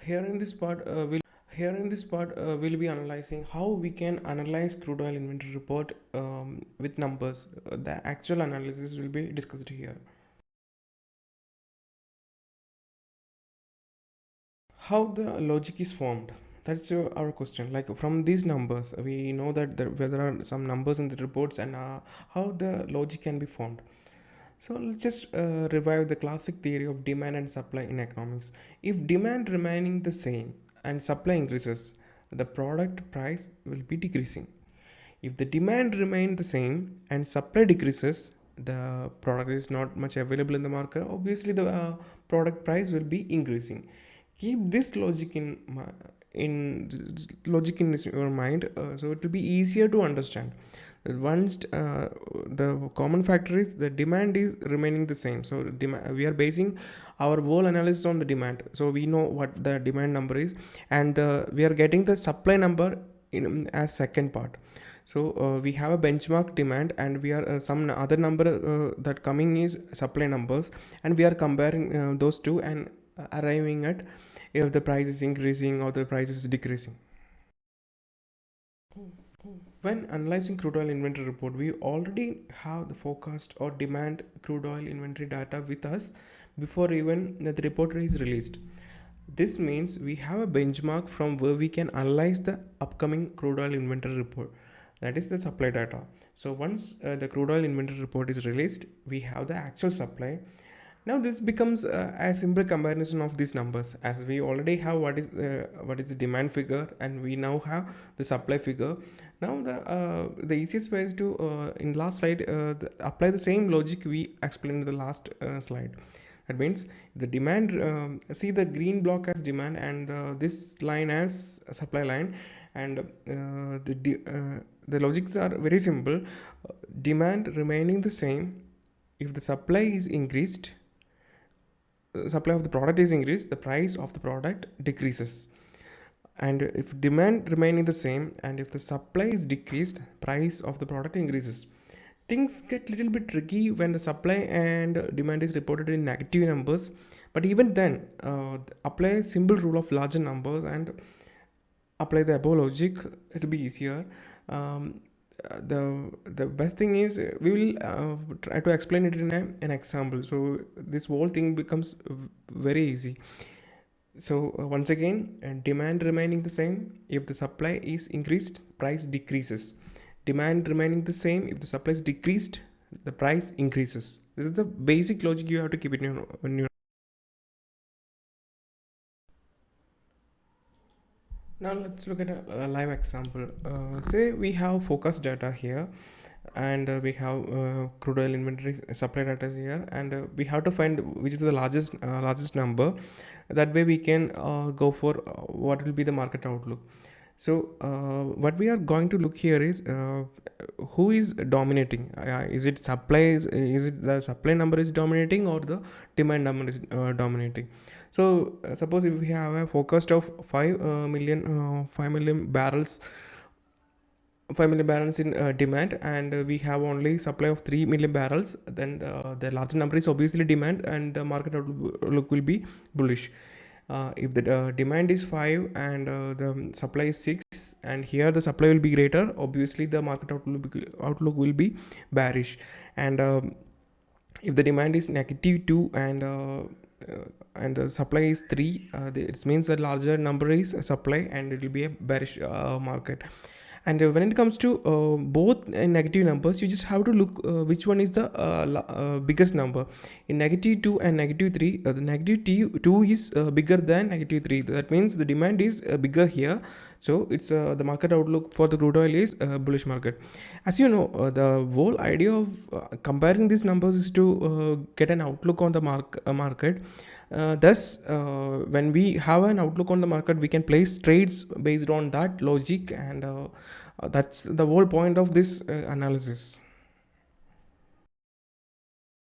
Here in this part, we'll be analyzing how we can analyze crude oil inventory report with numbers. The actual analysis will be discussed here. How the logic is formed? That's our question. Like from these numbers, we know that there are some numbers in the reports and how the logic can be formed. So let's just revive the classic theory of demand and supply in economics. If demand remaining the same and supply increases, the product price will be decreasing. If the demand remain the same and supply decreases, the product is not much available in the market. Obviously, the product price will be increasing. Keep this logic in your mind, so it will be easier to understand. Once the common factor is the demand is remaining the same, so we are basing our whole analysis on the demand, so we know what the demand number is, and we are getting the supply number in as second part. So we have a benchmark demand and we are some other number that coming is supply numbers, and we are comparing those two and arriving at if the price is increasing or the price is decreasing. When analyzing crude oil inventory report, we already have the forecast or demand crude oil inventory data with us before even the report is released. This means we have a benchmark from where we can analyze the upcoming crude oil inventory report, that is the supply data. So once the crude oil inventory report is released, we have the actual supply. Now this becomes a simple comparison of these numbers, as we already have what is the demand figure and we now have the supply figure. Now the easiest way is to in last slide apply the same logic we explained in the last slide. That means the demand, see the green block as demand and this line as supply line, and the logics are very simple. Demand remaining the same, if the supply is increased, supply of the product is increased, the price of the product decreases. And if demand remaining the same and if the supply is decreased, price of the product increases. Things get little bit tricky when the supply and demand is reported in negative numbers, but even then apply a simple rule of larger numbers and apply the above logic, it will be easier. The best thing is we will try to explain it in an example, so this whole thing becomes very easy. So once again, demand remaining the same, if the supply is increased, price decreases. Demand remaining the same, if the supply is decreased, the price increases. This is the basic logic you have to keep it in your. Now let's look at a live example. Say we have focus data here, and we have crude oil inventory supply data here, and we have to find which is the largest number. That way we can go for what will be the market outlook. So what we are going to look here is who is dominating. Is it supply? Is it the supply number is dominating or the demand number is dominating? So suppose if we have a forecast of 5 million barrels, 5 million barrels in demand, and we have only supply of 3 million barrels, then the larger number is obviously demand and the market outlook will be bullish. If the demand is 5 and the supply is 6, and here the supply will be greater, obviously the market outlook will be bearish. And if the demand is -2 and the supply is 3, it means that larger number is supply and it will be a bearish market. And when it comes to both negative numbers, you just have to look which one is the biggest number. In -2 and -3, the -2 is bigger than -3. That means the demand is bigger here, so it's the market outlook for the crude oil is bullish market. As you know, the whole idea of comparing these numbers is to get an outlook on the market. Thus, when we have an outlook on the market, we can place trades based on that logic, and that's the whole point of this analysis.